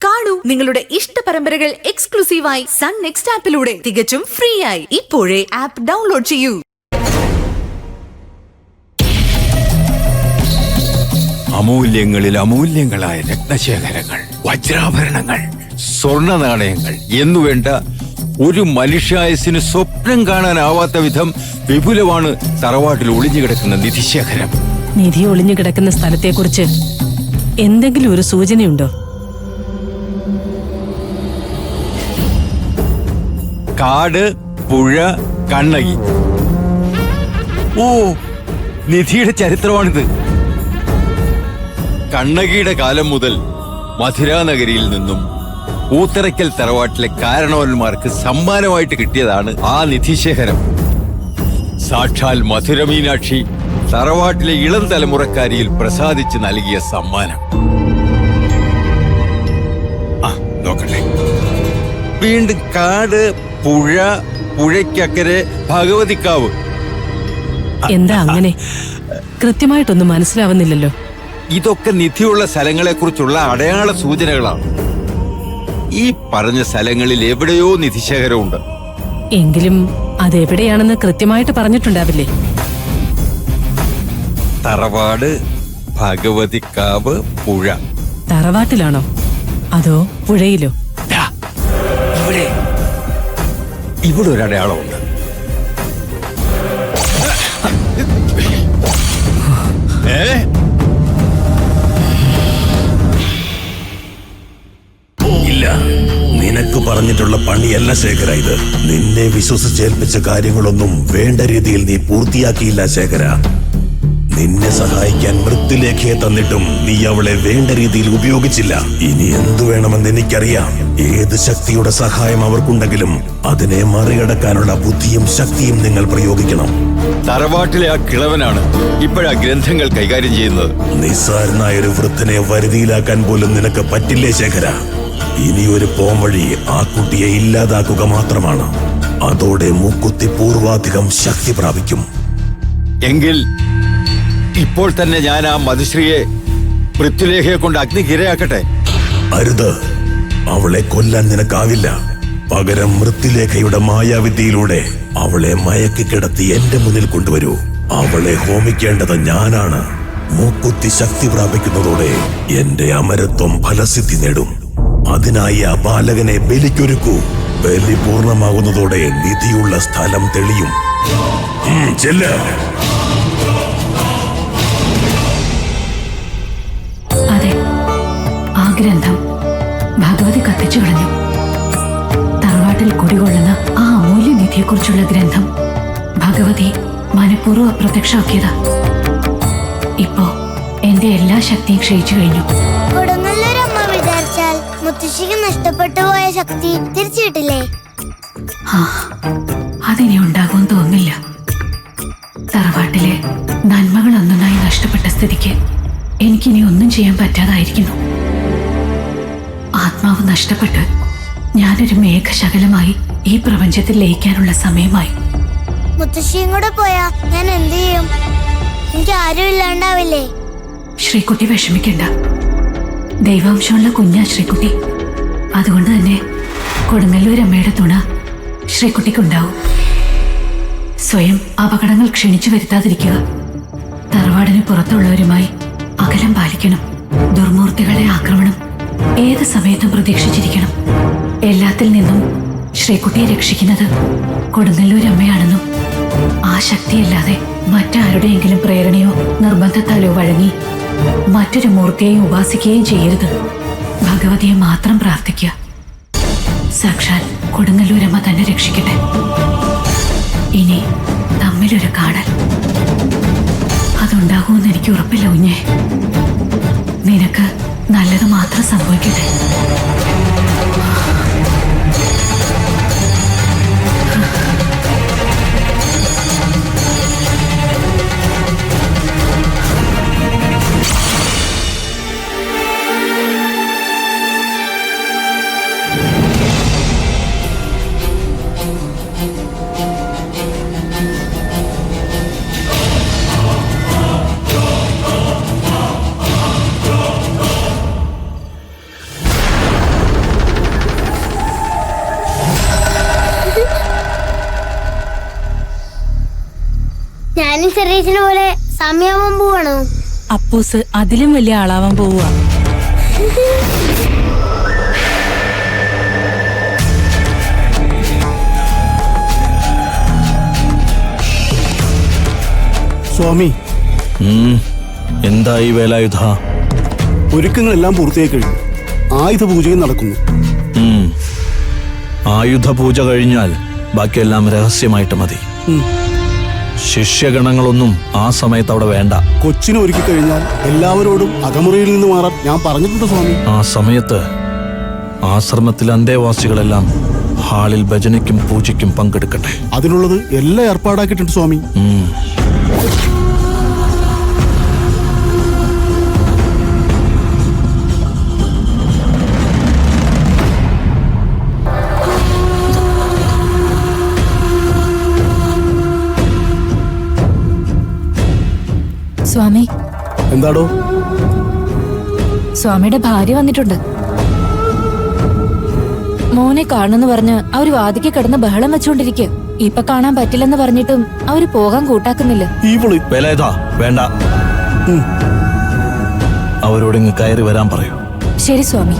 കാണൂ നിങ്ങളുടെ ഇഷ്ട പരമ്പരകൾ എക്സ്ക്ലൂസീവായി സൺ നെക്സ്റ്റ് ആപ്പിലൂടെ തികച്ചും ഫ്രീ ആയി. ഇപ്പോഴേ ആപ്പ് ഡൗൺലോഡ് ചെയ്യൂ. അമൂല്യങ്ങളിൽ അമൂല്യങ്ങളായ രത്നശേഖരങ്ങൾ, വജ്രാഭരണങ്ങൾ, സ്വർണ്ണ നാണയങ്ങൾ എന്നുവേണ്ട ഒരു മനുഷ്യായുസിന് സ്വപ്നം കാണാനാവാത്ത വിധം വിപുലമാണ് തറവാട്ടിൽ ഒളിഞ്ഞുകിടക്കുന്ന നിധിശേഖരം. നിധി ഒളിഞ്ഞുകിടക്കുന്ന സ്ഥലത്തെക്കുറിച്ച് എന്തെങ്കിലും ഒരു സൂചനയുണ്ടോ? കാട്, പുഴ, കണ്ണകി. ഓ, നിധിയുടെ ചരിത്രമാണിത്. കണ്ണകിയുടെ കാലം മുതൽ മധുരാനഗരിയിൽ നിന്നും ഊത്തറയ്ക്കൽ തറവാട്ടിലെ കാരണവന്മാർക്ക് സമ്മാനമായിട്ട് കിട്ടിയതാണ് ആ നിധിശേഖരം. സാക്ഷാൽ മധുര മീനാക്ഷി തറവാട്ടിലെ ഇളം തലമുറക്കാരിയിൽ പ്രസാദിച്ച് നൽകിയ സമ്മാനം. നോക്കട്ടെ. വീണ്ടും കാട്, പുഴ, പുഴയ്ക്കക്കരെ ഭഗവതിക്കാവ്. എന്താ അങ്ങനെ? കൃത്യമായിട്ടൊന്നും മനസ്സിലാവുന്നില്ലല്ലോ. ഇതൊക്കെ നിധിയുള്ള സ്ഥലങ്ങളെക്കുറിച്ചുള്ള അടയാള സൂചനകളാണ്. ഈ പറഞ്ഞ സ്ഥലങ്ങളിൽ എവിടെയോ നിധിശേഖരമുണ്ട്. എങ്കിലും അതെവിടെയാണെന്ന് കൃത്യമായിട്ട് പറഞ്ഞിട്ടുണ്ടാവില്ലേ? തറവാട്, ഭഗവതിക്കാവ്, പുഴ. തറവാട്ടിലാണോ അതോ പുഴയിലോ? ഇവിടെ ഒരു അടയാളമുണ്ട്. ഇല്ല, നിനക്ക് പറഞ്ഞിട്ടുള്ള പണിയല്ല ശേഖര ഇത്. നിന്നെ വിശ്വസിച്ചേൽപ്പിച്ച കാര്യങ്ങളൊന്നും വേണ്ട രീതിയിൽ നീ പൂർത്തിയാക്കിയില്ല ശേഖര. നിന്നെ സഹായിക്കാൻ മൃത്യുലേഖയെ തന്നിട്ടും നീ അവളെ വേണ്ട രീതിയിൽ ഉപയോഗിച്ചില്ല. ഇനി എന്തു വേണമെന്ന് എനിക്കറിയാം. ഏത് ശക്തിയുടെ സഹായം അവർക്കുണ്ടെങ്കിലും അതിനെ മറികടക്കാനുള്ള ബുദ്ധിയും ശക്തിയും നിങ്ങൾ പ്രയോഗിക്കണം. തറവാട്ടിലെ ആ കിളവനാണ് ഇപ്പോഴാ ഗ്രന്ഥങ്ങൾ കൈകാര്യം ചെയ്യുന്നത്. നിസ്സാരനായ ഒരു വൃദ്ധനെ വരുതിയിലാക്കാൻ പോലും നിനക്ക് പറ്റില്ലേ ശേഖര? ഇനിയൊരു പോംവഴി ആ കുട്ടിയെ ഇല്ലാതാക്കുക മാത്രമാണ്. അതോടെ മൂക്കുത്തി പൂർവാധികം ശക്തി പ്രാപിക്കും. എങ്കിൽ ഇപ്പോൾ തന്നെ ഞാൻ ആ മധുശ്രീയെ മൃത്യുലേഖയെ കൊണ്ട് അഗ്നിക്കിരയാക്കട്ടെ. അരുത്, അവളെ കൊല്ലാൻ നിനക്കാവില്ല. പകരം മൃത്യുലേഖയുടെ മായാവിദ്യയിലൂടെ അവളെ മയക്കിക്കിടത്തി എന്റെ മുന്നിൽ കൊണ്ടുവരൂ. അവളെ ഹോമിക്കേണ്ടത് ഞാനാണ്. മൂക്കുത്തി ശക്തി പ്രാപിക്കുന്നതോടെ എന്റെ അമരത്വം ഫലസിദ്ധി നേടും. അതിനായി ആ ബാലകനെ ബലിക്കൊരുക്കൂ. ബലി പൂർണ്ണമാകുന്നതോടെ നിധിയുള്ള സ്ഥലം തെളിയും. ചെല്ല. അതെ, ആ ഗ്രന്ഥം ഭഗവതി കത്തിച്ചു കളഞ്ഞു. തറവാട്ടിൽ കുടികൊള്ളുന്ന ആ അമൂല്യ നിധിയെക്കുറിച്ചുള്ള ഗ്രന്ഥം ഭഗവതി മനഃപൂർവ്വം അപ്രത്യക്ഷമാക്കിയതാ. ഇപ്പോ എന്റെ എല്ലാ ശക്തിയും ക്ഷയിച്ചു കഴിഞ്ഞു. കൊടുങ്ങല്ലൂരമ്മ വിചാരിച്ചാൽ മുത്തശ്ശിക്ക് നഷ്ടപ്പെട്ടു പോയ ശക്തി തിരിച്ചു കിട്ടില്ലേ? അതിനി ഉണ്ടാകുമെന്ന് തോന്നില്ല. തറവാട്ടിലെ നന്മകൾ ഒന്നൊന്നായി നഷ്ടപ്പെട്ട സ്ഥിതിക്ക് എനിക്കിനി ഒന്നും ചെയ്യാൻ പറ്റാതായിരിക്കുന്നു. ആത്മാവ് നഷ്ടപ്പെട്ട് ഞാനൊരു മേഘശകലമായി ഈ പ്രപഞ്ചത്തിൽ ലയിക്കാനുള്ള സമയമായി. മുത്തശ്ശിയും കൂടെ പോയാ ഞാൻ എന്ത് ചെയ്യും? എനിക്ക് ആരും ഇല്ലാണ്ടാവില്ലേ? ശ്രീകുട്ടി വിഷമിക്കണ്ട. ദൈവാംശമുള്ള കുഞ്ഞാ ശ്രീകുട്ടി. അതുകൊണ്ട് തന്നെ കൊടുങ്ങല്ലൂരമ്മയുടെ തുണ ശ്രീകുട്ടിക്കുണ്ടാവും. സ്വയം അപകടങ്ങൾ ക്ഷണിച്ചു വരുത്താതിരിക്കുക. തറവാടിന് പുറത്തുള്ളവരുമായി അകലം പാലിക്കണം. ദുർമൂർത്തികളുടെ ആക്രമണം ഏത് സമയത്തും പ്രതീക്ഷിച്ചിരിക്കണം. എല്ലാത്തിൽ നിന്നും ശ്രീകുട്ടിയെ രക്ഷിക്കുന്നത് കൊടുങ്ങല്ലൂരമ്മയാണെന്നും ആ ശക്തിയല്ലാതെ മറ്റാരുടെയെങ്കിലും പ്രേരണയോ നിർബന്ധത്താലോ വഴങ്ങി മറ്റൊരു മൂർത്തിയെയും ഉപാസിക്കുകയും ചെയ്യരുത്. ഭഗവതിയെ മാത്രം പ്രാർത്ഥിക്കുക. സാക്ഷാൽ കൊടുങ്ങല്ലൂരമ്മ തന്നെ രക്ഷിക്കട്ടെ. ഇനി തമ്മിലൊരു കാണൽ അതുണ്ടാകുമെന്ന് എനിക്ക് ഉറപ്പില്ല കുഞ്ഞേ. നിനക്ക് നല്ലത് മാത്രം സംഭവിക്കട്ടെ. ഞാനും ചെറിയച്ഛനെ പോലെ സമയാവാൻ പോവാണോ? അപ്പൂസ് അതിലും വലിയ ആളാവാൻ പോവുക. സ്വാമി, എന്തായി വേലായുധ? ഒരുക്കങ്ങളെല്ലാം പൂർത്തിയായി കഴിഞ്ഞു. ആയുധ പൂജയും നടക്കുന്നു. ആയുധ പൂജ കഴിഞ്ഞാൽ ബാക്കിയെല്ലാം രഹസ്യമായിട്ട് മതി. ശിഷ്യഗണങ്ങളൊന്നും ആ സമയത്ത് അവിടെ വേണ്ട. കൊച്ചിനെ ഒരുക്കി കഴിഞ്ഞാൽ എല്ലാവരോടും അകമുറിയിൽ നിന്ന് മാറാൻ ഞാൻ പറഞ്ഞിട്ടുണ്ട് സ്വാമി. ആ സമയത്ത് ആശ്രമത്തിലെ അന്തേവാസികളെല്ലാം ഹാളിൽ ഭജനയ്ക്കും പൂജയ്ക്കും പങ്കെടുക്കട്ടെ. അതിനുള്ളത് എല്ലാം ഏർപ്പാടാക്കിയിട്ടുണ്ട് സ്വാമി. സ്വാമി, എന്താടോ? സ്വാമിയുടെ ഭാര്യ വന്നിട്ടുണ്ട്. മോനെ കാണുന്നു പറഞ്ഞ് അവര് വാതിക്ക് കിടന്ന് ബഹളം വെച്ചുകൊണ്ടിരിക്കുക. ഇപ്പൊ കാണാൻ പറ്റില്ലെന്ന് പറഞ്ഞിട്ടും അവര് പോകാൻ കൂട്ടാക്കുന്നില്ല. വേലായുധ, വേണ്ട. അവരോട് ഇങ്ങ് കയറി വരാൻ പറയൂ. ശരി സ്വാമി.